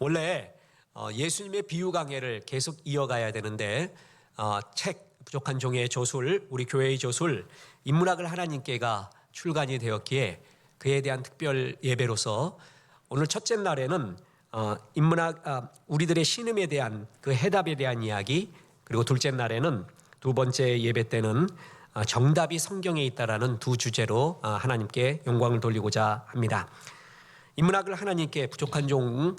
원래 예수님의 비유 강해를 계속 이어가야 되는데 책 부족한 종의 조술, 우리 교회의 조술 인문학을 하나님께가 출간이 되었기에 그에 대한 특별 예배로서 오늘 첫째 날에는 인문학 우리들의 신음에 대한 그 해답에 대한 이야기, 그리고 둘째 날에는 두 번째 예배 때는 정답이 성경에 있다라는 두 주제로 하나님께 영광을 돌리고자 합니다. 인문학을 하나님께 부족한 종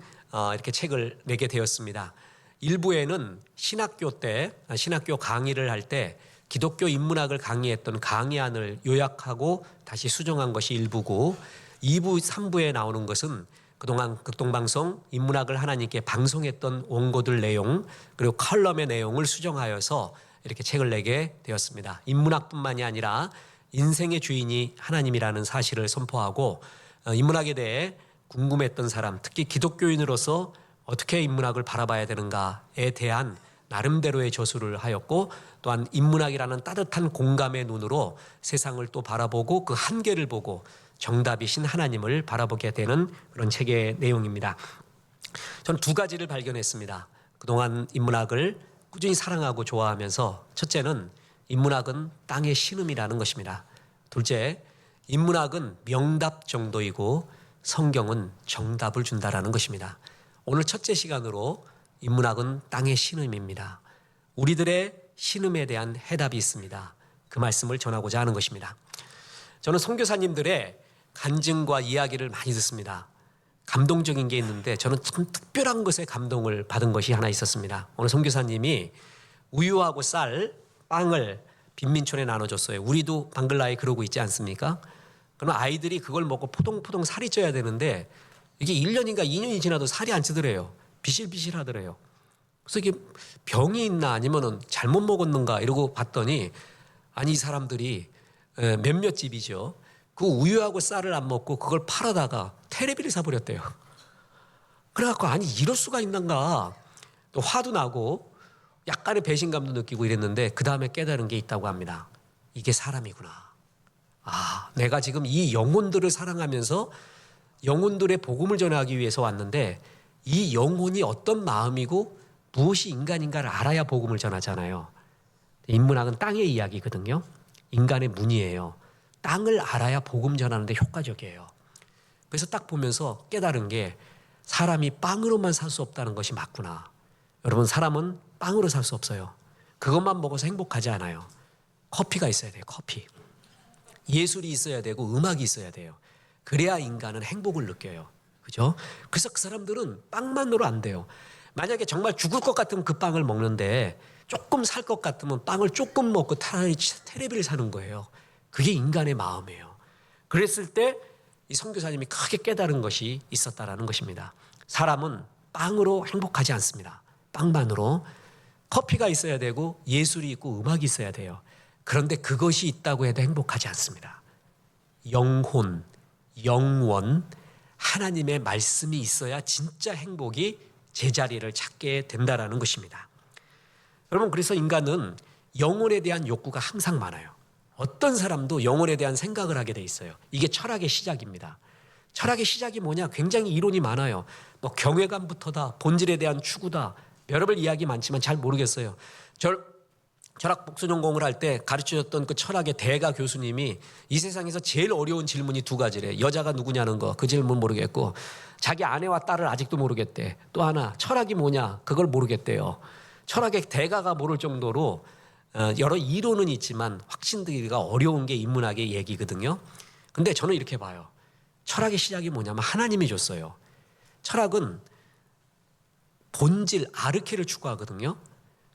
이렇게 책을 내게 되었습니다. 일부에는 신학교 때 신학교 강의를 할 때 기독교 인문학을 강의했던 강의안을 요약하고 다시 수정한 것이 일부고, 2부, 3부에 나오는 것은 그동안 극동방송 인문학을 하나님께 방송했던 원고들 내용, 그리고 컬럼의 내용을 수정하여서 이렇게 책을 내게 되었습니다. 인문학뿐만이 아니라 인생의 주인이 하나님이라는 사실을 선포하고, 인문학에 대해 궁금했던 사람, 특히 기독교인으로서 어떻게 인문학을 바라봐야 되는가에 대한 나름대로의 저술을 하였고, 또한 인문학이라는 따뜻한 공감의 눈으로 세상을 또 바라보고 그 한계를 보고 정답이신 하나님을 바라보게 되는 그런 책의 내용입니다. 저는 두 가지를 발견했습니다. 그동안 인문학을 꾸준히 사랑하고 좋아하면서, 첫째는 인문학은 땅의 신음이라는 것입니다. 둘째, 인문학은 명답 정도이고 성경은 정답을 준다라는 것입니다. 오늘 첫째 시간으로 인문학은 땅의 신음입니다. 우리들의 신음에 대한 해답이 있습니다. 그 말씀을 전하고자 하는 것입니다. 저는 선교사님들의 간증과 이야기를 많이 듣습니다. 감동적인 게 있는데 저는 참 특별한 것에 감동을 받은 것이 하나 있었습니다. 오늘 선교사님이 우유하고 쌀, 빵을 빈민촌에 나눠줬어요. 우리도 방글라에 그러고 있지 않습니까? 그러면 아이들이 그걸 먹고 포동포동 살이 쪄야 되는데 이게 1년인가 2년이 지나도 살이 안 찌더래요. 비실비실하더래요. 그래서 이게 병이 있나 아니면은 잘못 먹었는가 이러고 봤더니, 아니 이 사람들이 몇몇 집이죠. 그 우유하고 쌀을 안 먹고 그걸 팔아다가 테레비를 사버렸대요. 그래갖고 아니 이럴 수가 있는가, 또 화도 나고 약간의 배신감도 느끼고 이랬는데 그 다음에 깨달은 게 있다고 합니다. 이게 사람이구나. 내가 지금 이 영혼들을 사랑하면서 영혼들의 복음을 전하기 위해서 왔는데 이 영혼이 어떤 마음이고 무엇이 인간인가를 알아야 복음을 전하잖아요. 인문학은 땅의 이야기거든요. 인간의 문이에요. 땅을 알아야 복음 전하는데 효과적이에요. 그래서 딱 보면서 깨달은 게, 사람이 빵으로만 살 수 없다는 것이 맞구나. 여러분, 사람은 빵으로 살 수 없어요. 그것만 먹어서 행복하지 않아요. 커피가 있어야 돼요. 커피. 예술이 있어야 되고 음악이 있어야 돼요. 그래야 인간은 행복을 느껴요. 그죠? 그래서 그 사람들은 빵만으로 안 돼요. 만약에 정말 죽을 것 같으면 그 빵을 먹는데 조금 살 것 같으면 빵을 조금 먹고 차라리 테레비를 사는 거예요. 그게 인간의 마음이에요. 그랬을 때 이 선교사님이 크게 깨달은 것이 있었다라는 것입니다. 사람은 빵으로 행복하지 않습니다. 빵만으로. 커피가 있어야 되고 예술이 있고 음악이 있어야 돼요. 그런데 그것이 있다고 해도 행복하지 않습니다. 영혼, 영원, 하나님의 말씀이 있어야 진짜 행복이 제자리를 찾게 된다라는 것입니다. 여러분, 그래서 인간은 영혼에 대한 욕구가 항상 많아요. 어떤 사람도 영혼에 대한 생각을 하게 돼 있어요. 이게 철학의 시작입니다. 철학의 시작이 뭐냐? 굉장히 이론이 많아요. 뭐 경외감부터다, 본질에 대한 추구다, 여러분 이야기 많지만 잘 모르겠어요. 철학 복수 전공을 할 때 가르쳐줬던 그 철학의 대가 교수님이 이 세상에서 제일 어려운 질문이 두 가지래. 여자가 누구냐는 거, 그 질문 모르겠고, 자기 아내와 딸을 아직도 모르겠대. 또 하나, 철학이 뭐냐, 그걸 모르겠대요. 철학의 대가가 모를 정도로 여러 이론은 있지만 확신되기가 어려운 게 인문학의 얘기거든요. 근데 저는 이렇게 봐요. 철학의 시작이 뭐냐면 하나님이 줬어요. 철학은 본질, 아르케를 추구하거든요.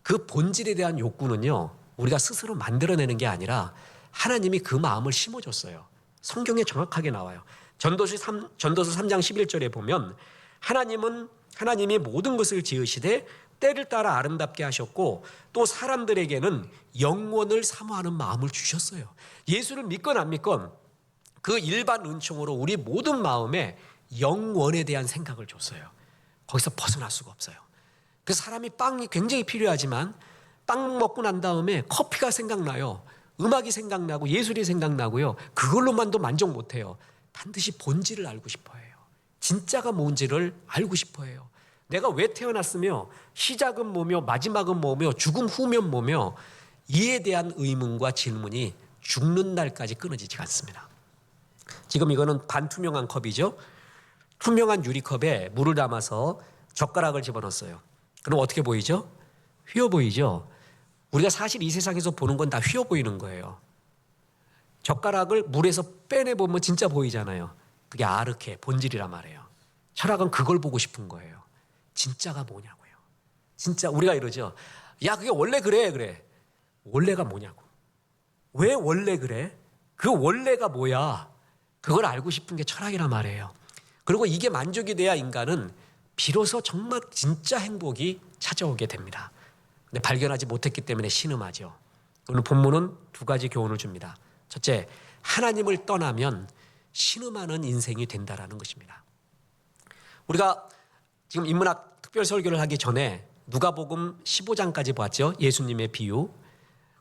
그 본질에 대한 욕구는요, 우리가 스스로 만들어내는 게 아니라 하나님이 그 마음을 심어줬어요. 성경에 정확하게 나와요. 전도서 3장 11절에 보면, 하나님이 모든 것을 지으시되 때를 따라 아름답게 하셨고 또 사람들에게는 영원을 사모하는 마음을 주셨어요. 예수를 믿건 안 믿건 그 일반 은총으로 우리 모든 마음에 영원에 대한 생각을 줬어요. 거기서 벗어날 수가 없어요. 그래서 사람이 빵이 굉장히 필요하지만 빵 먹고 난 다음에 커피가 생각나요. 음악이 생각나고 예술이 생각나고요. 그걸로만도 만족 못해요. 반드시 본질을 알고 싶어 해요. 진짜가 뭔지를 알고 싶어 해요. 내가 왜 태어났으며 시작은 뭐며 마지막은 뭐며 죽음 후면 뭐며 이에 대한 의문과 질문이 죽는 날까지 끊어지지 않습니다. 지금 이거는 반투명한 컵이죠. 투명한 유리컵에 물을 담아서 젓가락을 집어넣었어요. 그럼 어떻게 보이죠? 휘어 보이죠? 우리가 사실 이 세상에서 보는 건 다 휘어 보이는 거예요. 젓가락을 물에서 빼내보면 진짜 보이잖아요. 그게 아르케, 본질이란 말이에요. 철학은 그걸 보고 싶은 거예요. 진짜가 뭐냐고요. 진짜 우리가 이러죠. 야, 그게 원래 그래. 원래가 뭐냐고. 왜 원래 그래? 그 원래가 뭐야? 그걸 알고 싶은 게 철학이란 말이에요. 그리고 이게 만족이 돼야 인간은 비로소 정말 진짜 행복이 찾아오게 됩니다. 근데 발견하지 못했기 때문에 신음하죠. 오늘 본문은 두 가지 교훈을 줍니다. 첫째, 하나님을 떠나면 신음하는 인생이 된다라는 것입니다. 우리가 지금 인문학 특별 설교를 하기 전에 누가복음 15장까지 봤죠. 예수님의 비유.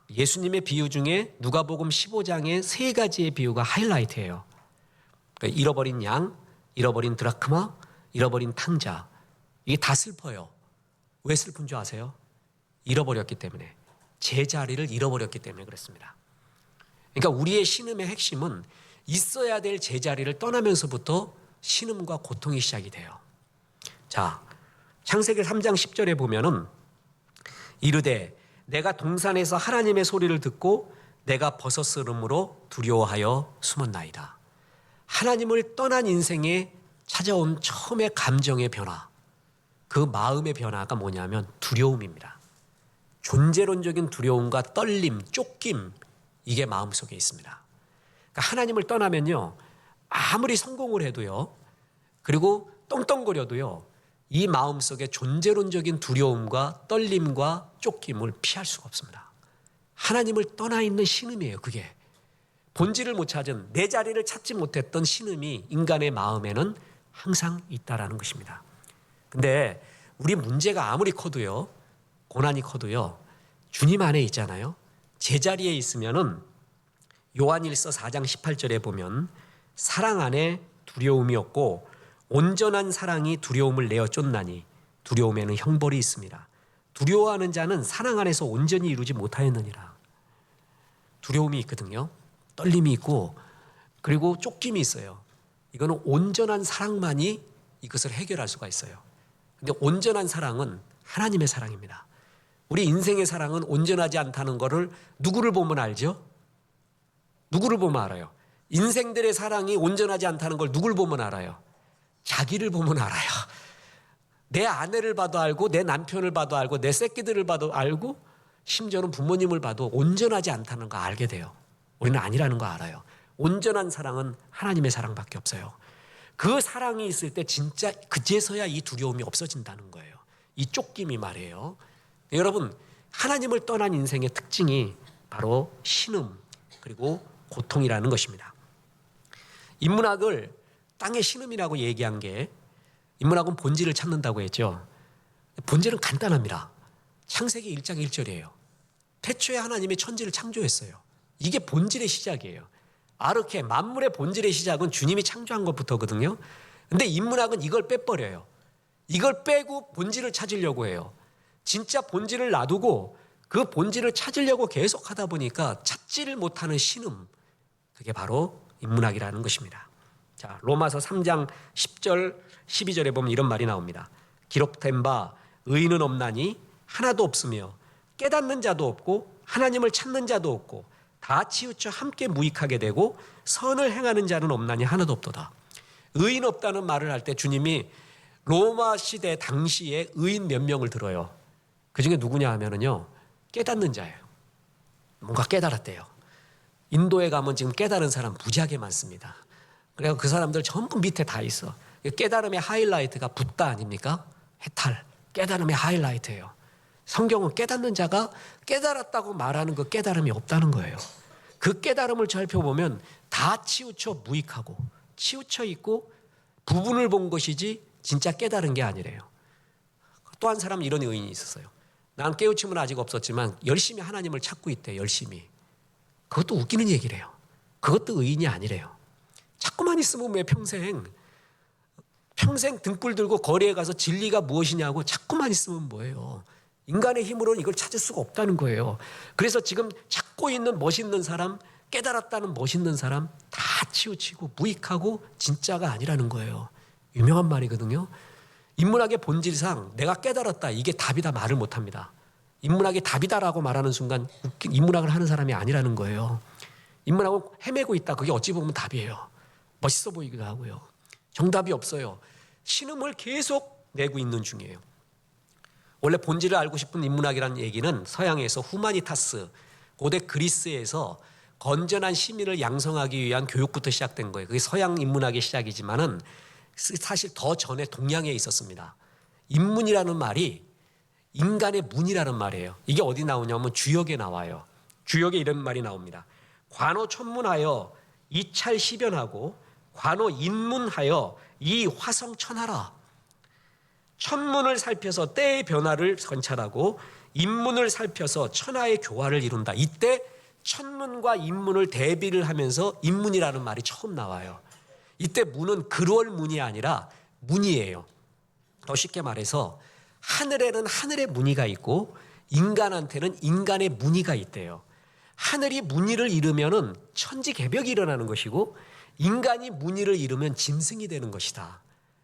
예수님의 비유 중에 누가복음 15장의 세 가지의 비유가 하이라이트예요. 그러니까 잃어버린 양, 잃어버린 드라크마, 잃어버린 탕자. 이게 다 슬퍼요. 왜 슬픈 줄 아세요? 잃어버렸기 때문에. 제자리를 잃어버렸기 때문에 그렇습니다. 그러니까 우리의 신음의 핵심은 있어야 될 제자리를 떠나면서부터 신음과 고통이 시작이 돼요. 자, 창세기 3장 10절에 보면은 이르되 내가 동산에서 하나님의 소리를 듣고 내가 버섯으름으로 두려워하여 숨었나이다. 하나님을 떠난 인생에 찾아온 처음의 감정의 변화, 그 마음의 변화가 뭐냐면 두려움입니다. 존재론적인 두려움과 떨림, 쫓김, 이게 마음속에 있습니다. 그러니까 하나님을 떠나면요, 아무리 성공을 해도요, 그리고 떵떵거려도요, 이 마음속에 존재론적인 두려움과 떨림과 쫓김을 피할 수가 없습니다. 하나님을 떠나 있는 신음이에요. 그게 본질을 못 찾은, 내 자리를 찾지 못했던 신음이 인간의 마음에는 항상 있다라는 것입니다. 근데 우리 문제가 아무리 커도요, 고난이 커도요, 주님 안에 있잖아요. 제자리에 있으면은 요한일서 4장 18절에 보면 사랑 안에 두려움이 없고 온전한 사랑이 두려움을 내어 쫓나니 두려움에는 형벌이 있습니다. 두려워하는 자는 사랑 안에서 온전히 이루지 못하였느니라. 두려움이 있거든요. 떨림이 있고 그리고 쫓김이 있어요. 이거는 온전한 사랑만이 이것을 해결할 수가 있어요. 근데 온전한 사랑은 하나님의 사랑입니다. 우리 인생의 사랑은 온전하지 않다는 것을 누구를 보면 알죠? 누구를 보면 알아요? 인생들의 사랑이 온전하지 않다는 걸 누구를 보면 알아요? 자기를 보면 알아요. 내 아내를 봐도 알고 내 남편을 봐도 알고 내 새끼들을 봐도 알고 심지어는 부모님을 봐도 온전하지 않다는 거 알게 돼요. 우리는 아니라는 거 알아요. 온전한 사랑은 하나님의 사랑밖에 없어요. 그 사랑이 있을 때 진짜 그제서야 이 두려움이 없어진다는 거예요. 이 쫓김이 말이에요. 여러분, 하나님을 떠난 인생의 특징이 바로 신음 그리고 고통이라는 것입니다. 인문학을 땅의 신음이라고 얘기한 게, 인문학은 본질을 찾는다고 했죠. 본질은 간단합니다. 창세기 1장 1절이에요. 태초에 하나님이 천지를 창조했어요. 이게 본질의 시작이에요. 아르케, 만물의 본질의 시작은 주님이 창조한 것부터거든요. 근데 인문학은 이걸 빼버려요. 이걸 빼고 본질을 찾으려고 해요. 진짜 본질을 놔두고 그 본질을 찾으려고 계속 하다 보니까 찾지를 못하는 신음, 그게 바로 인문학이라는 것입니다. 자, 로마서 3장 10절 12절에 보면 이런 말이 나옵니다. 기록된 바 의인은 없나니 하나도 없으며 깨닫는 자도 없고 하나님을 찾는 자도 없고 다 치우쳐 함께 무익하게 되고 선을 행하는 자는 없나니 하나도 없도다. 의인 없다는 말을 할 때 주님이 로마 시대 당시에 의인 몇 명을 들어요. 그 중에 누구냐 하면은요, 깨닫는 자예요. 뭔가 깨달았대요. 인도에 가면 지금 깨달은 사람 무지하게 많습니다. 그래서 그 사람들 전부 밑에 다 있어. 깨달음의 하이라이트가 붓다 아닙니까? 해탈. 깨달음의 하이라이트예요. 성경은 깨닫는 자가 깨달았다고 말하는 그 깨달음이 없다는 거예요. 그 깨달음을 살펴보면 다 치우쳐 무익하고 치우쳐 있고 부분을 본 것이지 진짜 깨달은 게 아니래요. 또 한 사람 이런 의인이 있었어요. 난 깨우침은 아직 없었지만 열심히 하나님을 찾고 있대. 열심히. 그것도 웃기는 얘기래요. 그것도 의인이 아니래요. 자꾸만 있으면 왜 평생 평생 등불 들고 거리에 가서 진리가 무엇이냐고 자꾸만 있으면 뭐예요? 인간의 힘으로는 이걸 찾을 수가 없다는 거예요. 그래서 지금 찾고 있는 멋있는 사람, 깨달았다는 멋있는 사람 다 치우치고 무익하고 진짜가 아니라는 거예요. 유명한 말이거든요. 인문학의 본질상 내가 깨달았다, 이게 답이다 말을 못합니다. 인문학이 답이다라고 말하는 순간 인문학을 하는 사람이 아니라는 거예요. 인문학은 헤매고 있다, 그게 어찌 보면 답이에요. 멋있어 보이기도 하고요. 정답이 없어요. 신음을 계속 내고 있는 중이에요. 원래 본질을 알고 싶은 인문학이라는 얘기는 서양에서 후마니타스, 고대 그리스에서 건전한 시민을 양성하기 위한 교육부터 시작된 거예요. 그게 서양 인문학의 시작이지만은 사실 더 전에 동양에 있었습니다. 인문이라는 말이 인간의 문이라는 말이에요. 이게 어디 나오냐면 주역에 나와요. 주역에 이런 말이 나옵니다. 관호 천문하여 이찰시변하고 관호 인문하여 이 화성천하라. 천문을 살펴서 때의 변화를 관찰하고 인문을 살펴서 천하의 교화를 이룬다. 이때 천문과 인문을 대비를 하면서 인문이라는 말이 처음 나와요. 이때 문은 근월문이 아니라 문이에요. 더 쉽게 말해서 하늘에는 하늘의 무늬가 있고 인간한테는 인간의 무늬가 있대요. 하늘이 무늬를 잃으면 천지개벽이 일어나는 것이고 인간이 무늬를 잃으면 짐승이 되는 것이다.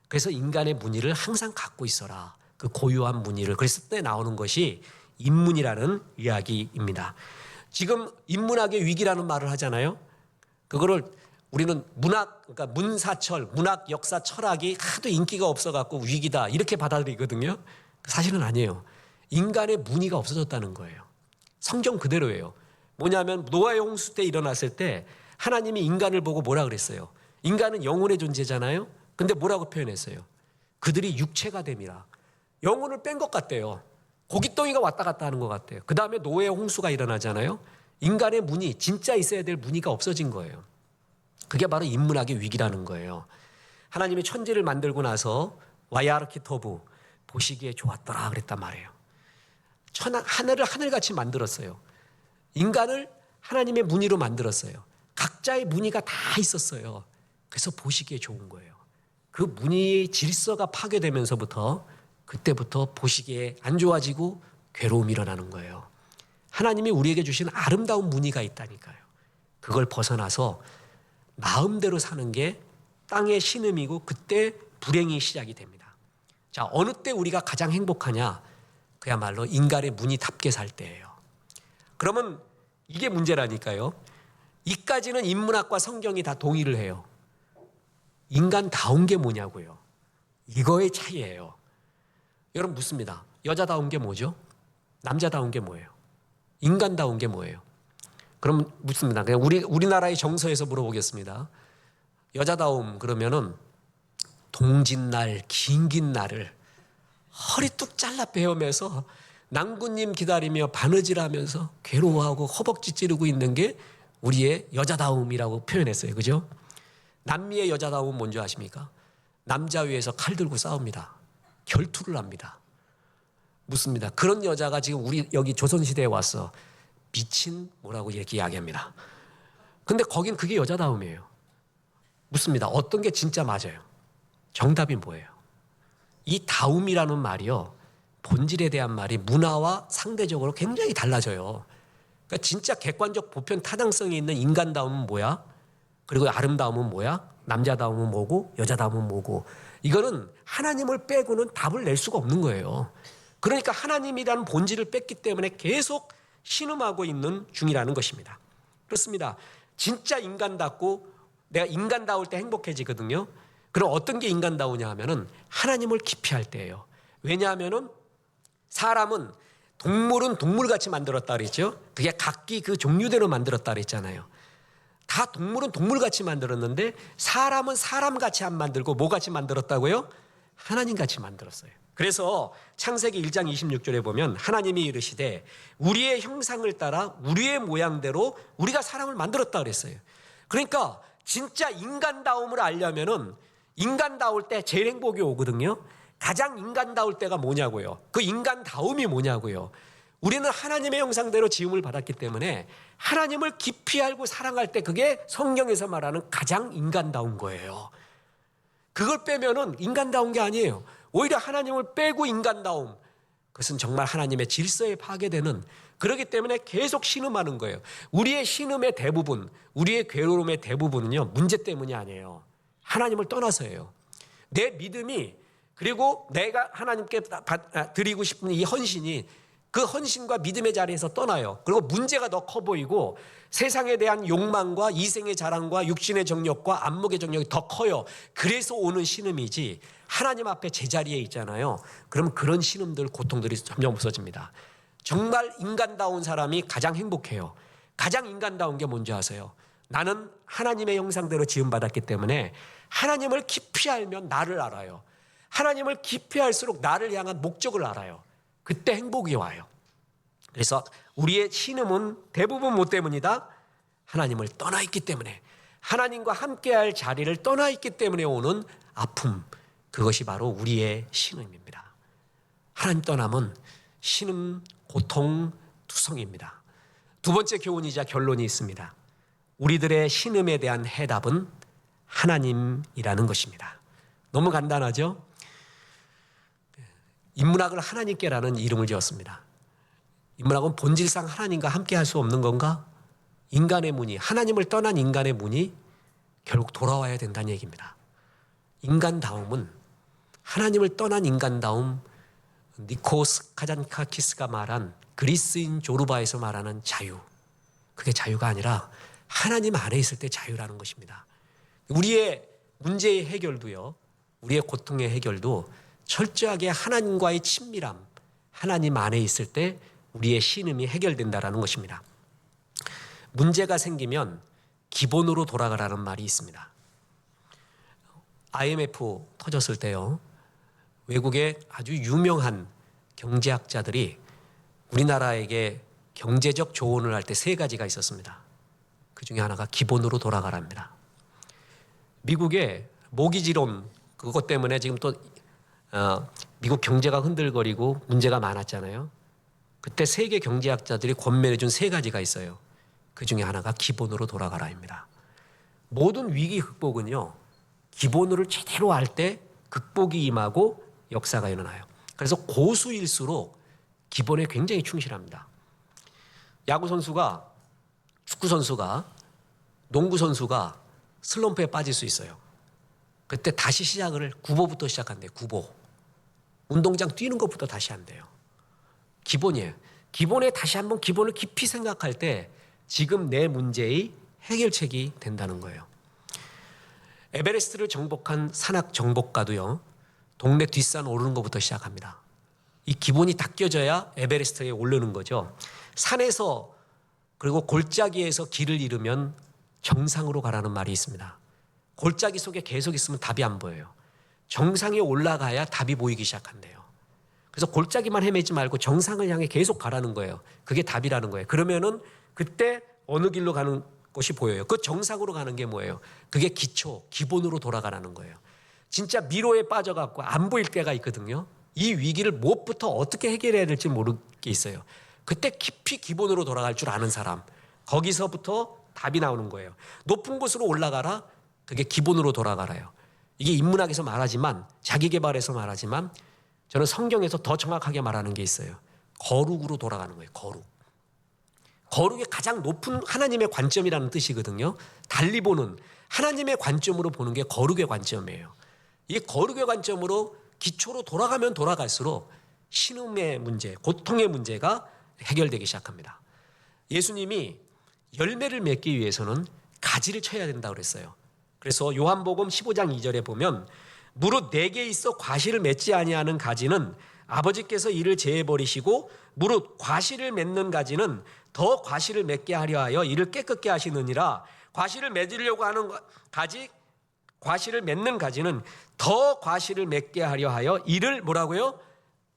그래서 인간의 무늬를 항상 갖고 있어라. 그 고유한 무늬를. 그래서 때 나오는 것이 인문이라는 이야기입니다. 지금 인문학의 위기라는 말을 하잖아요. 그거를 우리는 문학, 그러니까 문사철, 문학, 역사, 철학이 하도 인기가 없어갖고 위기다 이렇게 받아들이거든요. 사실은 아니에요. 인간의 무늬가 없어졌다는 거예요. 성경 그대로예요. 뭐냐면 노아의 홍수 때 일어났을 때 하나님이 인간을 보고 뭐라 그랬어요? 인간은 영혼의 존재잖아요. 근데 뭐라고 표현했어요? 그들이 육체가 됨이라. 영혼을 뺀 것 같대요. 고깃덩이가 왔다 갔다 하는 것 같아요. 그 다음에 노아의 홍수가 일어나잖아요. 인간의 무늬, 진짜 있어야 될 무늬가 없어진 거예요. 그게 바로 인문학의 위기라는 거예요. 하나님이 천지를 만들고 나서 와야르키토부, 보시기에 좋았더라 그랬단 말이에요. 하늘을 하늘같이 만들었어요. 인간을 하나님의 무늬로 만들었어요. 각자의 무늬가 다 있었어요. 그래서 보시기에 좋은 거예요. 그 무늬의 질서가 파괴되면서부터 그때부터 보시기에 안 좋아지고 괴로움이 일어나는 거예요. 하나님이 우리에게 주신 아름다운 무늬가 있다니까요. 그걸 벗어나서 마음대로 사는 게 땅의 신음이고 그때 불행이 시작이 됩니다. 자, 어느 때 우리가 가장 행복하냐? 그야말로 인간의 무늬답게 살 때예요. 그러면 이게 문제라니까요. 이까지는 인문학과 성경이 다 동의를 해요. 인간다운 게 뭐냐고요. 이거의 차이예요. 여러분 묻습니다. 여자다운 게 뭐죠? 남자다운 게 뭐예요? 인간다운 게 뭐예요? 그럼 묻습니다. 그냥 우리나라의 정서에서 물어보겠습니다. 여자다움 그러면은 동짓날, 긴 날을 허리 뚝 잘라 베어매서 낭군님 기다리며 바느질하면서 괴로워하고 허벅지 찌르고 있는 게 우리의 여자다움이라고 표현했어요. 그죠? 남미의 여자다움은 뭔지 아십니까? 남자 위에서 칼 들고 싸웁니다. 결투를 합니다. 묻습니다. 그런 여자가 지금 우리 여기 조선시대에 와서 미친 뭐라고 이렇게 이야기합니다. 근데 거긴 그게 여자다움이에요. 묻습니다. 어떤 게 진짜 맞아요? 정답이 뭐예요? 이 다움이라는 말이요. 본질에 대한 말이 문화와 상대적으로 굉장히 달라져요. 그러니까 진짜 객관적 보편 타당성이 있는 인간다움은 뭐야? 그리고 아름다움은 뭐야? 남자다움은 뭐고 여자다움은 뭐고. 이거는 하나님을 빼고는 답을 낼 수가 없는 거예요. 그러니까 하나님이라는 본질을 뺐기 때문에 계속 신음하고 있는 중이라는 것입니다. 그렇습니다. 진짜 인간답고 내가 인간다울 때 행복해지거든요. 그럼 어떤 게 인간다우냐 하면은 하나님을 기피할 때예요. 왜냐하면은 사람은 동물은 동물같이 만들었다 그랬죠. 그게 각기 그 종류대로 만들었다 그랬잖아요. 다 동물은 동물같이 만들었는데 사람은 사람같이 안 만들고 뭐같이 만들었다고요? 하나님같이 만들었어요. 그래서 창세기 1장 26절에 보면 하나님이 이르시되 우리의 형상을 따라 우리의 모양대로 우리가 사람을 만들었다 그랬어요. 그러니까 진짜 인간다움을 알려면은 인간다울 때 제일 행복이 오거든요. 가장 인간다울 때가 뭐냐고요. 그 인간다움이 뭐냐고요. 우리는 하나님의 형상대로 지음을 받았기 때문에 하나님을 깊이 알고 사랑할 때 그게 성경에서 말하는 가장 인간다운 거예요. 그걸 빼면은 인간다운 게 아니에요. 오히려 하나님을 빼고 인간다움, 그것은 정말 하나님의 질서에 파괴되는, 그렇기 때문에 계속 신음하는 거예요. 우리의 신음의 대부분, 우리의 괴로움의 대부분은요, 문제 때문이 아니에요. 하나님을 떠나서예요. 내 믿음이, 그리고 내가 하나님께 드리고 싶은 이 헌신이 그 헌신과 믿음의 자리에서 떠나요. 그리고 문제가 더 커 보이고 세상에 대한 욕망과 이생의 자랑과 육신의 정욕과 안목의 정욕이 더 커요. 그래서 오는 신음이지, 하나님 앞에 제자리에 있잖아요. 그럼 그런 신음들, 고통들이 점점 없어집니다. 정말 인간다운 사람이 가장 행복해요. 가장 인간다운 게 뭔지 아세요? 나는 하나님의 형상대로 지음받았기 때문에 하나님을 깊이 알면 나를 알아요. 하나님을 깊이 알수록 나를 향한 목적을 알아요. 그때 행복이 와요. 그래서 우리의 신음은 대부분 뭐 때문이다? 하나님을 떠나 있기 때문에, 하나님과 함께할 자리를 떠나 있기 때문에 오는 아픔, 그것이 바로 우리의 신음입니다. 하나님 떠남은 신음, 고통, 투성입니다. 두 번째 교훈이자 결론이 있습니다. 우리들의 신음에 대한 해답은 하나님이라는 것입니다. 너무 간단하죠? 인문학을 하나님께라는 이름을 지었습니다. 인문학은 본질상 하나님과 함께 할 수 없는 건가? 인간의 문이, 하나님을 떠난 인간의 문이 결국 돌아와야 된다는 얘기입니다. 인간다움은, 하나님을 떠난 인간다움, 니코스 카잔카키스가 말한 그리스인 조르바에서 말하는 자유, 그게 자유가 아니라 하나님 안에 있을 때 자유라는 것입니다. 우리의 문제의 해결도요, 우리의 고통의 해결도 철저하게 하나님과의 친밀함, 하나님 안에 있을 때 우리의 신음이 해결된다라는 것입니다. 문제가 생기면 기본으로 돌아가라는 말이 있습니다. IMF 터졌을 때요, 외국의 아주 유명한 경제학자들이 우리나라에게 경제적 조언을 할 때 세 가지가 있었습니다. 그 중에 하나가 기본으로 돌아가랍니다. 미국의 모기지론, 그것 때문에 지금 또 미국 경제가 흔들거리고 문제가 많았잖아요. 그때 세계 경제학자들이 권면해준 세 가지가 있어요. 그 중에 하나가 기본으로 돌아가라입니다. 모든 위기 극복은요, 기본으로를 제대로 알 때 극복이 임하고 역사가 일어나요. 그래서 고수일수록 기본에 굉장히 충실합니다. 야구 선수가, 축구 선수가, 농구 선수가 슬럼프에 빠질 수 있어요. 그때 다시 시작을 9보부터 시작한대요. 9보. 운동장 뛰는 것부터 다시 한대요. 기본이에요. 기본에 다시 한번 기본을 깊이 생각할 때 지금 내 문제의 해결책이 된다는 거예요. 에베레스트를 정복한 산악 정복가도요, 동네 뒷산 오르는 것부터 시작합니다. 이 기본이 다 껴져야 에베레스트에 오르는 거죠. 산에서, 그리고 골짜기에서 길을 잃으면 정상으로 가라는 말이 있습니다. 골짜기 속에 계속 있으면 답이 안 보여요. 정상에 올라가야 답이 보이기 시작한대요. 그래서 골짜기만 헤매지 말고 정상을 향해 계속 가라는 거예요. 그게 답이라는 거예요. 그러면은 그때 어느 길로 가는 것이 보여요. 그 정상으로 가는 게 뭐예요? 그게 기초, 기본으로 돌아가라는 거예요. 진짜 미로에 빠져갖고 안 보일 때가 있거든요. 이 위기를 무엇부터 어떻게 해결해야 될지 모르게 있어요. 그때 깊이 기본으로 돌아갈 줄 아는 사람, 거기서부터 답이 나오는 거예요. 높은 곳으로 올라가라, 그게 기본으로 돌아가라요. 이게 인문학에서 말하지만, 자기개발에서 말하지만, 저는 성경에서 더 정확하게 말하는 게 있어요. 거룩으로 돌아가는 거예요. 거룩. 거룩의 가장 높은 하나님의 관점이라는 뜻이거든요. 달리 보는, 하나님의 관점으로 보는 게 거룩의 관점이에요. 이 거룩의 관점으로 기초로 돌아가면 돌아갈수록 신음의 문제, 고통의 문제가 해결되기 시작합니다. 예수님이 열매를 맺기 위해서는 가지를 쳐야 된다고 그랬어요. 그래서 요한복음 15장 2절에 보면, 무릇 내게 있어 과실을 맺지 아니하는 가지는 아버지께서 이를 제해 버리시고, 무릇 과실을 맺는 가지는 더 과실을 맺게 하려 하여 이를 깨끗게 하시느니라. 과실을 맺으려고 하는 가지, 과실을 맺는 가지는 더 과실을 맺게 하려 하여 이를 뭐라고요?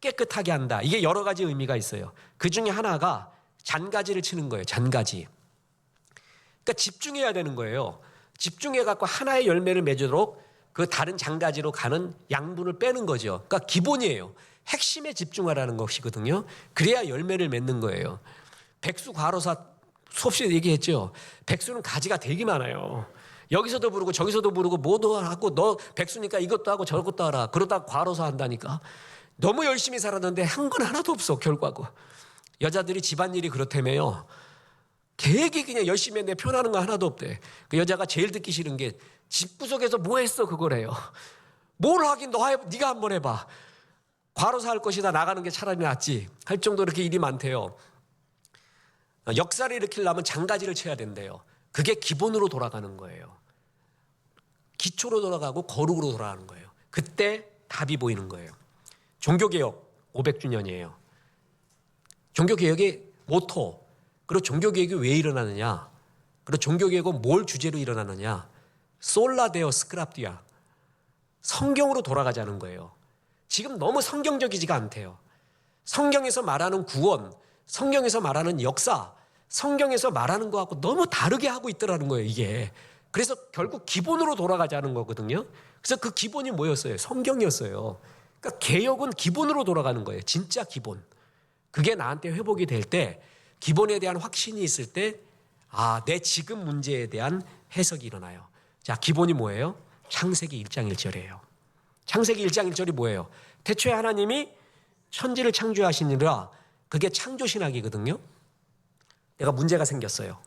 깨끗하게 한다. 이게 여러 가지 의미가 있어요. 그 중에 하나가 잔가지를 치는 거예요. 잔가지. 그러니까 집중해야 되는 거예요. 집중해갖고 하나의 열매를 맺도록 그 다른 잔가지로 가는 양분을 빼는 거죠. 그러니까 기본이에요. 핵심에 집중하라는 것이거든요. 그래야 열매를 맺는 거예요. 백수 과로사 수없이 얘기했죠. 백수는 가지가 되게 많아요. 여기서도 부르고 저기서도 부르고 뭐도 하고 너 백수니까 이것도 하고 저것도 하라. 그러다 과로사 한다니까. 너무 열심히 살았는데 한 건 하나도 없어 결과고. 여자들이 집안일이 그렇다며요. 되게 그냥 열심히 했는데 표현하는 거 하나도 없대. 그 여자가 제일 듣기 싫은 게 집구석에서 뭐 했어 그거래요. 뭘 하긴 네가 한번 해봐. 과로사 할 것이다 나가는 게 차라리 낫지 할 정도로 이렇게 일이 많대요. 역사를 일으키려면 장가지를 쳐야 된대요. 그게 기본으로 돌아가는 거예요. 기초로 돌아가고 거룩으로 돌아가는 거예요. 그때 답이 보이는 거예요. 종교개혁 500주년이에요. 종교개혁의 모토, 그리고 종교개혁이 왜 일어나느냐, 그리고 종교개혁은 뭘 주제로 일어나느냐, 솔라데오 스크랍디아, 성경으로 돌아가자는 거예요. 지금 너무 성경적이지가 않대요. 성경에서 말하는 구원, 성경에서 말하는 역사, 성경에서 말하는 거하고 너무 다르게 하고 있더라는 거예요, 이게. 그래서 결국 기본으로 돌아가자는 거거든요. 그래서 그 기본이 뭐였어요? 성경이었어요. 그러니까 개혁은 기본으로 돌아가는 거예요. 진짜 기본. 그게 나한테 회복이 될 때, 기본에 대한 확신이 있을 때, 내 지금 문제에 대한 해석이 일어나요. 자, 기본이 뭐예요? 창세기 1장 1절이에요. 창세기 1장 1절이 뭐예요? 태초에 하나님이 천지를 창조하시니라. 그게 창조신학이거든요. 내가 문제가 생겼어요.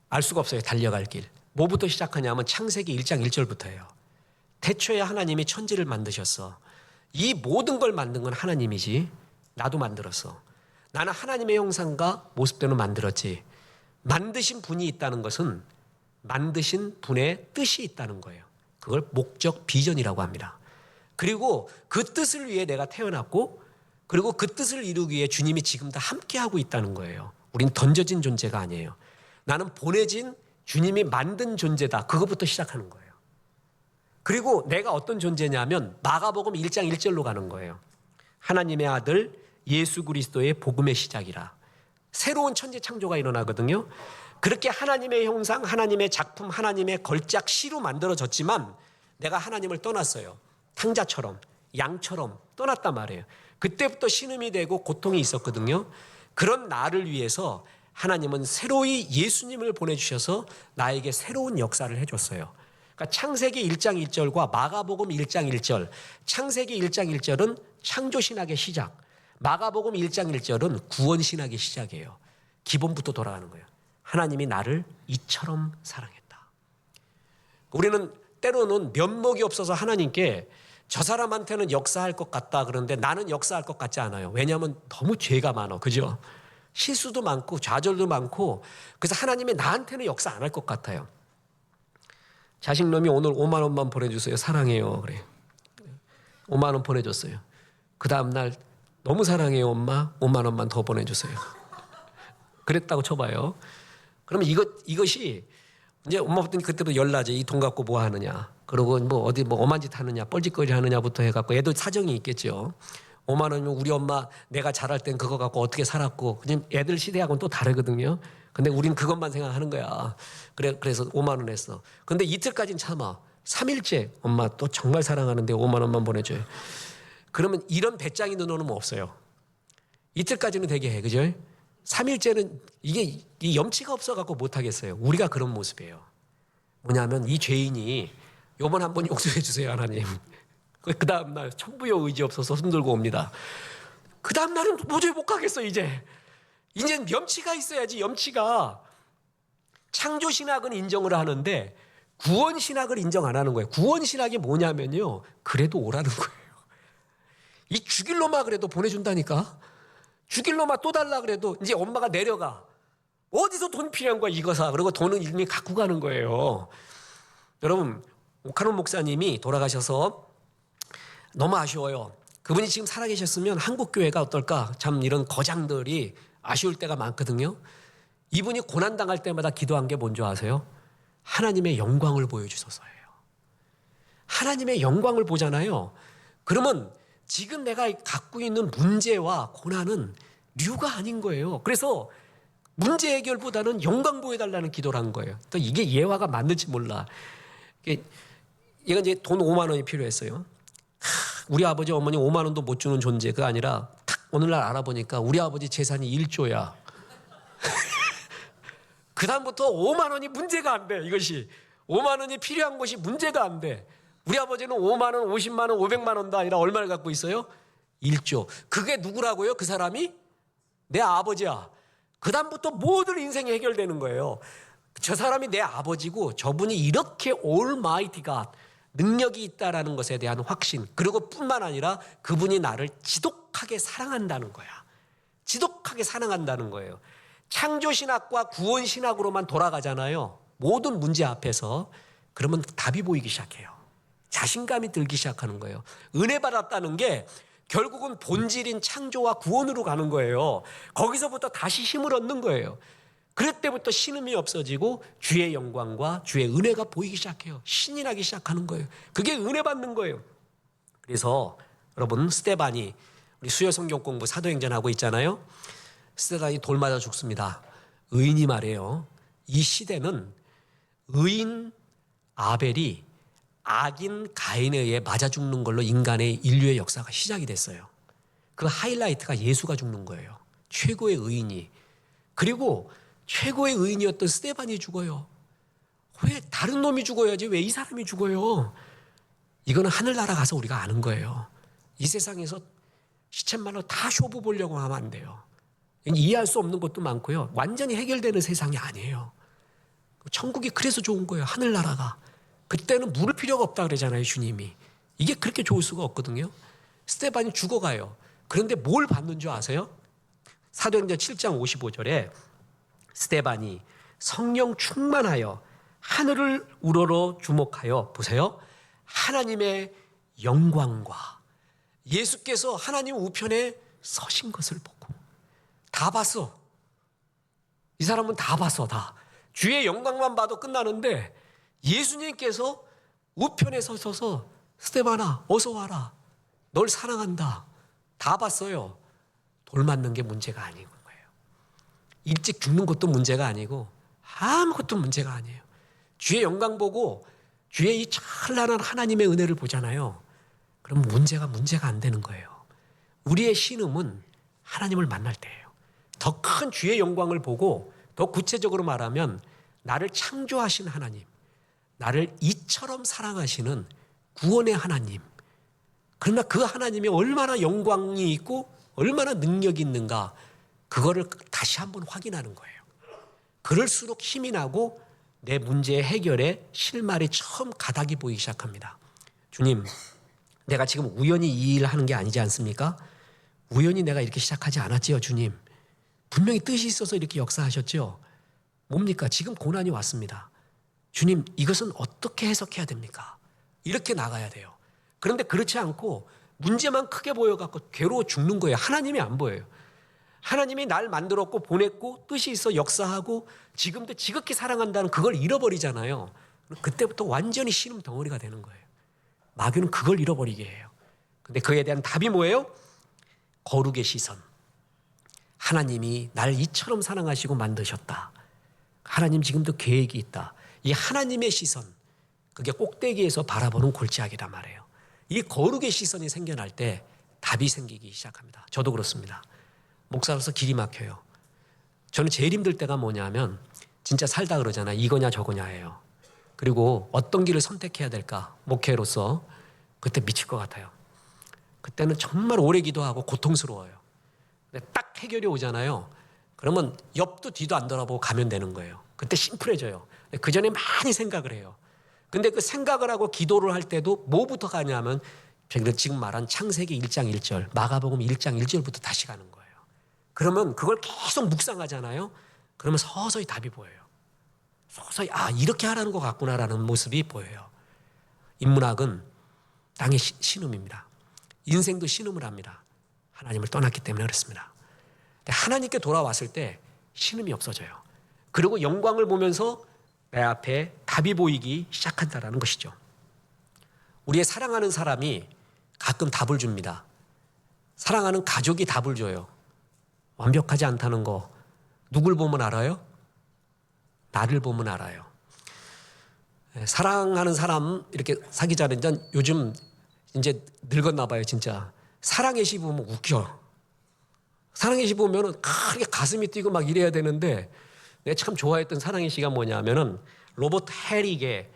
알 수가 없어요. 달려갈 길. 뭐부터 시작하냐면 창세기 1장 1절부터예요. 태초에 하나님이 천지를 만드셨어. 이 모든 걸 만든 건 하나님이지. 나도 만들었어. 나는 하나님의 형상과 모습대로 만들었지. 만드신 분이 있다는 것은 만드신 분의 뜻이 있다는 거예요. 그걸 목적 비전이라고 합니다. 그리고 그 뜻을 위해 내가 태어났고, 그리고 그 뜻을 이루기 위해 주님이 지금도 함께하고 있다는 거예요. 우린 던져진 존재가 아니에요. 나는 보내진 주님이 만든 존재다. 그것부터 시작하는 거예요. 그리고 내가 어떤 존재냐면 마가복음 1장 1절로 가는 거예요. 하나님의 아들 예수 그리스도의 복음의 시작이라. 새로운 천지 창조가 일어나거든요. 그렇게 하나님의 형상, 하나님의 작품, 하나님의 걸작 시로 만들어졌지만 내가 하나님을 떠났어요. 탕자처럼, 양처럼 떠났단 말이에요. 그때부터 신음이 되고 고통이 있었거든요. 그런 나를 위해서 하나님은 새로이 예수님을 보내주셔서 나에게 새로운 역사를 해줬어요. 그러니까 창세기 1장 1절과 마가복음 1장 1절, 창세기 1장 1절은 창조신학의 시작, 마가복음 1장 1절은 구원신학의 시작이에요. 기본부터 돌아가는 거예요. 하나님이 나를 이처럼 사랑했다. 우리는 때로는 면목이 없어서 하나님께 저 사람한테는 역사할 것 같다 그러는데 나는 역사할 것 같지 않아요. 왜냐하면 너무 죄가 많아. 그죠? 실수도 많고 좌절도 많고, 그래서 하나님이 나한테는 역사 안 할 것 같아요. 자식놈이 오늘 5만 원만 보내주세요. 사랑해요. 그래. 5만 원 보내줬어요. 그 다음날 너무 사랑해요 엄마. 5만 원만 더 보내주세요. 그랬다고 쳐봐요. 그러면 이것이 이제 엄마부터 그때부터 열나지. 이 돈 갖고 뭐 하느냐. 그리고 뭐 어디 뭐 엄한 짓 하느냐, 뻘짓거리 하느냐부터 해갖고 애도 사정이 있겠죠. 5만 원이면 우리 엄마 내가 자랄 땐 그거 갖고 어떻게 살았고, 그냥 애들 시대하고는 또 다르거든요. 근데 우린 그것만 생각하는 거야. 그래서 5만 원 했어. 근데 이틀까지는 참아. 3일째 엄마 또 정말 사랑하는데 5만 원만 보내줘요. 그러면 이런 배짱이 있는 놈은 없어요. 이틀까지는 되게 해, 그죠? 3일째는 이게 이 염치가 없어갖고 못하겠어요. 우리가 그런 모습이에요. 뭐냐면 이 죄인이 요번 한번 용서해 주세요 하나님. 그 다음날 천부여 의지 없어서 손들고 옵니다. 그 다음날은 도저히 못 가겠어. 이제는 염치가 있어야지. 염치가. 창조신학은 인정을 하는데 구원신학을 인정 안 하는 거예요. 구원신학이 뭐냐면요, 그래도 오라는 거예요. 이 죽일 놈아 그래도 보내준다니까. 죽일 놈아 또 달라 그래도 이제 엄마가 내려가. 어디서 돈 필요한 거야 이거 사. 그리고 돈은 이미 갖고 가는 거예요. 여러분, 오카논 목사님이 돌아가셔서 너무 아쉬워요. 그분이 지금 살아계셨으면 한국교회가 어떨까. 참 이런 거장들이 아쉬울 때가 많거든요. 이분이 고난당할 때마다 기도한 게 뭔지 아세요? 하나님의 영광을 보여주소서예요. 하나님의 영광을 보잖아요. 그러면 지금 내가 갖고 있는 문제와 고난은 류가 아닌 거예요. 그래서 문제 해결보다는 영광 보여달라는 기도를 한 거예요. 또 이게 예화가 맞는지 몰라. 얘가 이제 돈 5만 원이 필요했어요. 우리 아버지 어머니 5만 원도 못 주는 존재가 아니라 탁 오늘날 알아보니까 우리 아버지 재산이 1조야. 그다음부터 5만 원이 문제가 안 돼. 이것이 5만 원이 필요한 것이 문제가 안 돼. 우리 아버지는 5만 원, 50만 원, 500만 원도 아니라 얼마를 갖고 있어요? 1조. 그게 누구라고요? 그 사람이? 내 아버지야. 그다음부터 모든 인생이 해결되는 거예요. 저 사람이 내 아버지고 저분이 이렇게 Almighty God, 능력이 있다라는 것에 대한 확신, 그리고 뿐만 아니라 그분이 나를 지독하게 사랑한다는 거야. 지독하게 사랑한다는 거예요. 창조신학과 구원신학으로만 돌아가잖아요. 모든 문제 앞에서. 그러면 답이 보이기 시작해요. 자신감이 들기 시작하는 거예요. 은혜 받았다는 게 결국은 본질인 창조와 구원으로 가는 거예요. 거기서부터 다시 힘을 얻는 거예요. 그럴 때부터 신음이 없어지고 주의 영광과 주의 은혜가 보이기 시작해요. 신이 나기 시작하는 거예요. 그게 은혜 받는 거예요. 그래서 여러분, 스데반이 우리 수요 성경 공부 사도행전 하고 있잖아요. 스데반이 돌 맞아 죽습니다. 의인이 말해요. 이 시대는 의인 아벨이 악인 가인에 의해 맞아 죽는 걸로 인간의 인류의 역사가 시작이 됐어요. 그 하이라이트가 예수가 죽는 거예요. 최고의 의인이. 그리고 최고의 의인이었던 스데반이 죽어요. 왜 다른 놈이 죽어야지 왜 이 사람이 죽어요? 이거는 하늘나라 가서 우리가 아는 거예요. 이 세상에서 시쳇말로 다 쇼부 보려고 하면 안 돼요. 이해할 수 없는 것도 많고요. 완전히 해결되는 세상이 아니에요. 천국이 그래서 좋은 거예요. 하늘나라가. 그때는 물을 필요가 없다 그러잖아요, 주님이. 이게 그렇게 좋을 수가 없거든요. 스데반이 죽어가요. 그런데 뭘 받는 줄 아세요? 사도행전 7장 55절에 스데반이 성령 충만하여 하늘을 우러러 주목하여, 보세요, 하나님의 영광과 예수께서 하나님 우편에 서신 것을 보고. 다 봤어. 이 사람은 다 봤어. 다. 주의 영광만 봐도 끝나는데 예수님께서 우편에 서셔서 스데반아 어서 와라, 널 사랑한다. 다 봤어요. 돌 맞는 게 문제가 아닌 거예요. 일찍 죽는 것도 문제가 아니고 아무것도 문제가 아니에요. 주의 영광 보고 주의 이 찬란한 하나님의 은혜를 보잖아요. 그럼 문제가 안 되는 거예요. 우리의 신음은 하나님을 만날 때예요. 더 큰 주의 영광을 보고, 더 구체적으로 말하면 나를 창조하신 하나님, 나를 이처럼 사랑하시는 구원의 하나님, 그러나 그 하나님이 얼마나 영광이 있고 얼마나 능력이 있는가, 그거를 다시 한번 확인하는 거예요. 그럴수록 힘이 나고 내 문제의 해결에 실마리 처음 가닥이 보이기 시작합니다. 주님, 내가 지금 우연히 이 일을 하는 게 아니지 않습니까? 우연히 내가 이렇게 시작하지 않았지요, 주님. 분명히 뜻이 있어서 이렇게 역사하셨죠. 뭡니까? 지금 고난이 왔습니다. 주님, 이것은 어떻게 해석해야 됩니까? 이렇게 나가야 돼요. 그런데 그렇지 않고 문제만 크게 보여갖고 괴로워 죽는 거예요. 하나님이 안 보여요. 하나님이 날 만들었고 보냈고 뜻이 있어 역사하고 지금도 지극히 사랑한다는 그걸 잃어버리잖아요. 그때부터 완전히 신음 덩어리가 되는 거예요. 마귀는 그걸 잃어버리게 해요. 근데 그에 대한 답이 뭐예요? 거룩의 시선. 하나님이 날 이처럼 사랑하시고 만드셨다. 하나님 지금도 계획이 있다. 이 하나님의 시선, 그게 꼭대기에서 바라보는 골짜기란 말이에요. 이 거룩의 시선이 생겨날 때 답이 생기기 시작합니다. 저도 그렇습니다. 목사로서 길이 막혀요. 저는 제일 힘들 때가 뭐냐면 진짜 살다 그러잖아요. 이거냐 저거냐예요. 그리고 어떤 길을 선택해야 될까, 목회로서. 그때 미칠 것 같아요. 그때는 정말 오래 기도하고 고통스러워요. 근데 딱 해결이 오잖아요. 그러면 옆도 뒤도 안 돌아보고 가면 되는 거예요. 그때 심플해져요. 그 전에 많이 생각을 해요. 근데 그 생각을 하고 기도를 할 때도 뭐부터 가냐면 지금 말한 창세기 1장 1절, 마가복음 1장 1절부터 다시 가는 거예요. 그러면 그걸 계속 묵상하잖아요. 그러면 서서히 답이 보여요. 서서히 이렇게 하라는 것 같구나라는 모습이 보여요. 인문학은 땅의 신음입니다. 인생도 신음을 합니다. 하나님을 떠났기 때문에 그렇습니다. 근데 하나님께 돌아왔을 때 신음이 없어져요. 그리고 영광을 보면서 내 앞에 답이 보이기 시작한다는 것이죠. 우리의 사랑하는 사람이 가끔 답을 줍니다. 사랑하는 가족이 답을 줘요. 완벽하지 않다는 거 누굴 보면 알아요? 나를 보면 알아요. 사랑하는 사람 이렇게 사귀자는 요즘 이제 늙었나 봐요, 진짜. 사랑의 시 보면 웃겨. 사랑의 시 보면은 크게 가슴이 뛰고 막 이래야 되는데 내가 참 좋아했던 사랑의 시가 뭐냐면은 로버트 헤릭의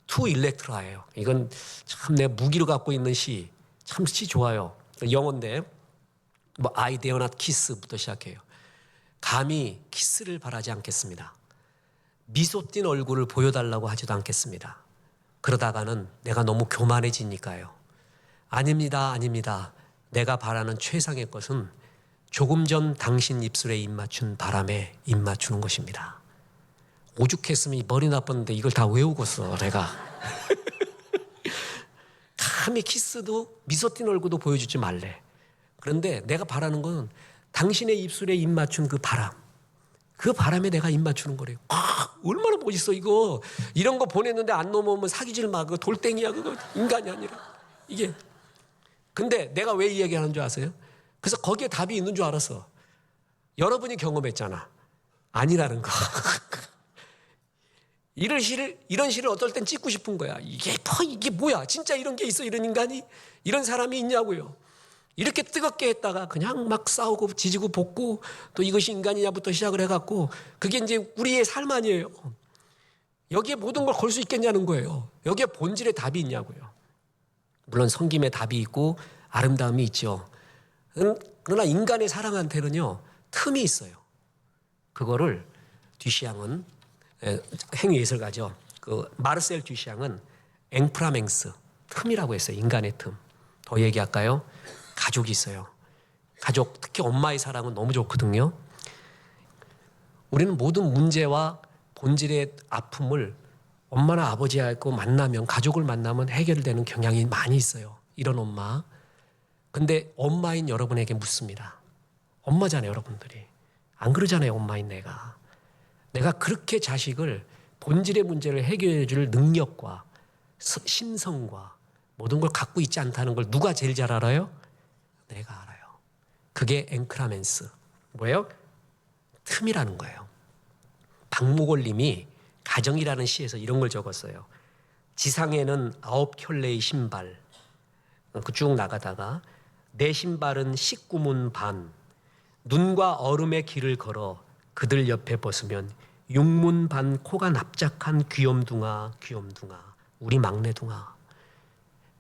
투 일렉트라예요. 이건 참 내 무기로 갖고 있는 시, 참 시 좋아요. 영어인데 뭐 I dare not kiss부터 시작해요. 감히 키스를 바라지 않겠습니다. 미소 띤 얼굴을 보여달라고 하지도 않겠습니다. 그러다가는 내가 너무 교만해지니까요. 아닙니다, 아닙니다. 내가 바라는 최상의 것은 조금 전 당신 입술에 입 맞춘 바람에 입 맞추는 것입니다. 오죽했으면 머리 나빴는데 이걸 다 외우고서 내가 감히 키스도 미소 띤 얼굴도 보여주지 말래. 그런데 내가 바라는 건 당신의 입술에 입 맞춘 그 바람, 그 바람에 내가 입 맞추는 거래요. 얼마나 멋있어 이거. 이런 거 보냈는데 안 넘어오면 사귀질 마. 그거 돌덩이야. 그거 인간이 아니라. 이게. 근데 내가 왜 이 얘기하는 줄 아세요? 그래서 거기에 답이 있는 줄 알았어. 여러분이 경험했잖아. 아니라는 거. 이런 시를 어떨 땐 찍고 싶은 거야. 이게 뭐야? 진짜 이런 게 있어? 이런 인간이? 이런 사람이 있냐고요. 이렇게 뜨겁게 했다가 그냥 막 싸우고 지지고 볶고 또 이것이 인간이냐부터 시작을 해갖고 그게 이제 우리의 삶 아니에요. 여기에 모든 걸 걸 수 있겠냐는 거예요. 여기에 본질의 답이 있냐고요. 물론 성김의 답이 있고 아름다움이 있죠. 그러나 인간의 사랑한테는요 틈이 있어요. 그거를 듀샹은 행위예술가죠. 그 마르셀 듀샹은 앵프라맹스, 틈이라고 했어요. 인간의 틈. 더 얘기할까요? 가족이 있어요. 가족, 특히 엄마의 사랑은 너무 좋거든요. 우리는 모든 문제와 본질의 아픔을 엄마나 아버지하고 만나면, 가족을 만나면 해결되는 경향이 많이 있어요. 이런 엄마. 근데 엄마인 여러분에게 묻습니다. 엄마잖아요, 여러분들이. 안 그러잖아요, 엄마인 내가. 내가 그렇게 자식을 본질의 문제를 해결해 줄 능력과 신성과 모든 걸 갖고 있지 않다는 걸 누가 제일 잘 알아요? 내가 알아요. 그게 앵크라멘스. 뭐예요? 틈이라는 거예요. 박목월님이 가정이라는 시에서 이런 걸 적었어요. 지상에는 9켤레의 신발. 쭉 나가다가 내 신발은 19문 반. 눈과 얼음의 길을 걸어 그들 옆에 벗으면 6문 반 코가 납작한 귀염둥아 귀염둥아 우리 막내둥아.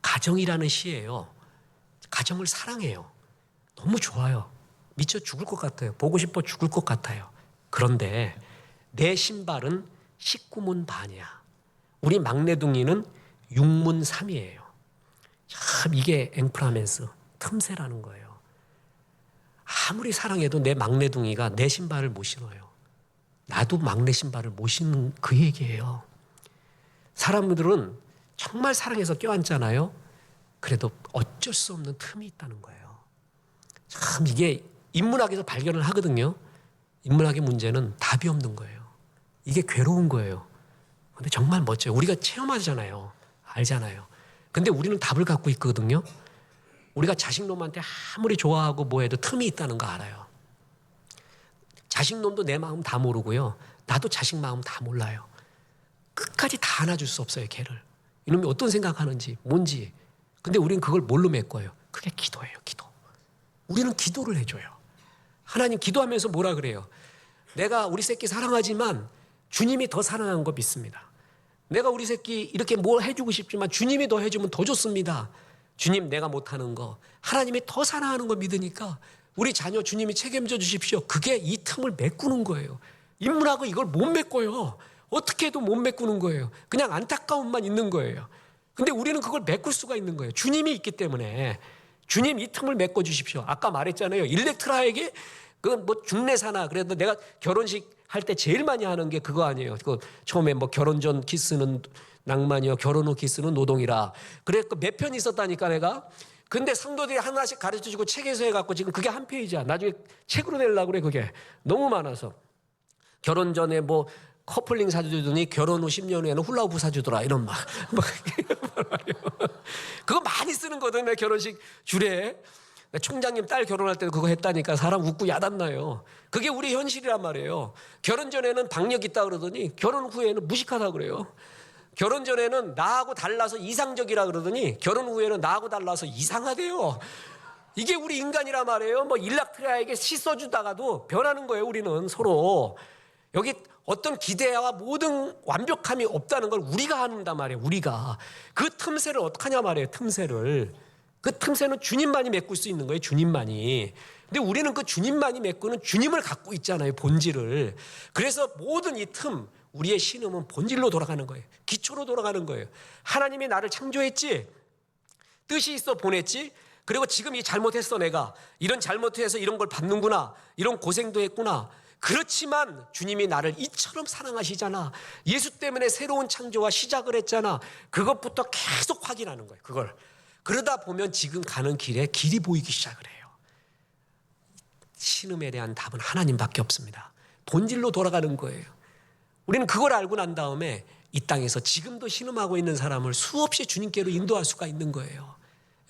가정이라는 시예요. 가정을 사랑해요. 너무 좋아요. 미쳐 죽을 것 같아요. 보고 싶어 죽을 것 같아요. 그런데 내 신발은 19문 반이야. 우리 막내둥이는 6문 3이에요. 참 이게 앵프라멘스, 틈새라는 거예요. 아무리 사랑해도 내 막내둥이가 내 신발을 못 신어요. 나도 막내 신발을 못 신는 그 얘기예요. 사람들은 정말 사랑해서 껴안잖아요. 그래도 어쩔 수 없는 틈이 있다는 거예요. 참 이게 인문학에서 발견을 하거든요. 인문학의 문제는 답이 없는 거예요. 이게 괴로운 거예요. 근데 정말 멋져요. 우리가 체험하잖아요. 알잖아요. 근데 우리는 답을 갖고 있거든요. 우리가 자식놈한테 아무리 좋아하고 뭐해도 틈이 있다는 거 알아요. 자식놈도 내 마음 다 모르고요. 나도 자식 마음 다 몰라요. 끝까지 다 안아줄 수 없어요, 걔를. 이놈이 어떤 생각하는지, 뭔지. 근데 우리는 그걸 뭘로 메꿔요? 그게 기도예요, 기도. 우리는 기도를 해줘요. 하나님 기도하면서 뭐라 그래요? 내가 우리 새끼 사랑하지만 주님이 더 사랑한 거 믿습니다. 내가 우리 새끼 이렇게 뭘 해주고 싶지만 주님이 더 해주면 더 좋습니다. 주님 내가 못하는 거 하나님이 더 사랑하는 거 믿으니까 우리 자녀 주님이 책임져 주십시오. 그게 이 틈을 메꾸는 거예요. 인문학은 이걸 못 메꿔요. 어떻게 해도 못 메꾸는 거예요. 그냥 안타까움만 있는 거예요. 근데 우리는 그걸 메꿀 수가 있는 거예요. 주님이 있기 때문에. 주님 이 틈을 메꿔 주십시오. 아까 말했잖아요. 일렉트라에게 그건 뭐 중내사나 그래도 내가 결혼식 할 때 제일 많이 하는 게 그거 아니에요. 그 처음에 뭐 결혼 전 키스는 낭만이요, 결혼 후 키스는 노동이라. 그래 몇 편 있었다니까 내가. 근데 상도들이 하나씩 가르쳐주고 책에서 해갖고 지금 그게 한 페이지야. 나중에 책으로 내려고 그래 그게. 너무 많아서. 결혼 전에 뭐 커플링 사주더니 결혼 후 10년 후에는 훌라후프 사주더라 이런 말. 그거 많이 쓰는 거거든요. 결혼식 주례에. 총장님 딸 결혼할 때도 그거 했다니까 사람 웃고 야단나요. 그게 우리 현실이란 말이에요. 결혼 전에는 박력 있다 그러더니 결혼 후에는 무식하다 그래요. 결혼 전에는 나하고 달라서 이상적이라 그러더니 결혼 후에는 나하고 달라서 이상하대요. 이게 우리 인간이란 말이에요. 뭐 일락트라에게 시 써주다가도 변하는 거예요. 우리는 서로. 여기 어떤 기대와 모든 완벽함이 없다는 걸 우리가 안다 말이에요. 우리가 그 틈새를 어떻게 하냐 말이에요. 틈새를. 그 틈새는 주님만이 메꿀 수 있는 거예요. 주님만이. 근데 우리는 그 주님만이 메꾸는 주님을 갖고 있잖아요. 본질을. 그래서 모든 이 틈, 우리의 신음은 본질로 돌아가는 거예요. 기초로 돌아가는 거예요. 하나님이 나를 창조했지, 뜻이 있어 보냈지, 그리고 지금 이 잘못했어. 내가 이런 잘못해서 이런 걸 받는구나, 이런 고생도 했구나. 그렇지만 주님이 나를 이처럼 사랑하시잖아. 예수 때문에 새로운 창조와 시작을 했잖아. 그것부터 계속 확인하는 거예요. 그걸. 그러다 보면 지금 가는 길에 길이 보이기 시작을 해요. 신음에 대한 답은 하나님밖에 없습니다. 본질로 돌아가는 거예요. 우리는 그걸 알고 난 다음에 이 땅에서 지금도 신음하고 있는 사람을 수없이 주님께로 인도할 수가 있는 거예요.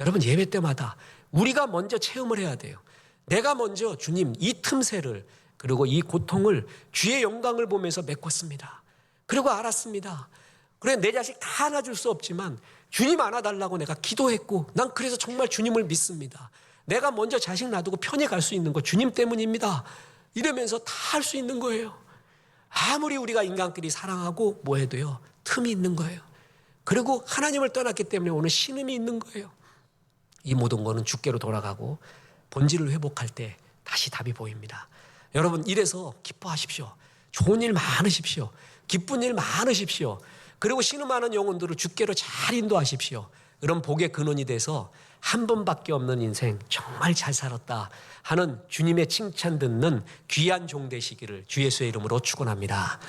여러분, 예배 때마다 우리가 먼저 체험을 해야 돼요. 내가 먼저 주님 이 틈새를, 그리고 이 고통을 주의 영광을 보면서 메꿨습니다. 그리고 알았습니다. 그래, 내 자식 다 안아줄 수 없지만 주님 안아달라고 내가 기도했고, 난 그래서 정말 주님을 믿습니다. 내가 먼저 자식 놔두고 편히 갈 수 있는 거 주님 때문입니다. 이러면서 다 할 수 있는 거예요. 아무리 우리가 인간끼리 사랑하고 뭐 해도요, 틈이 있는 거예요. 그리고 하나님을 떠났기 때문에 오늘 신음이 있는 거예요. 이 모든 거는 주께로 돌아가고 본질을 회복할 때 다시 답이 보입니다. 여러분, 이래서 기뻐하십시오. 좋은 일 많으십시오. 기쁜 일 많으십시오. 그리고 신음하는 영혼들을 주께로 잘 인도하십시오. 그런 복의 근원이 돼서 한 번밖에 없는 인생 정말 잘 살았다 하는 주님의 칭찬 듣는 귀한 종 되시기를 주 예수의 이름으로 축원합니다.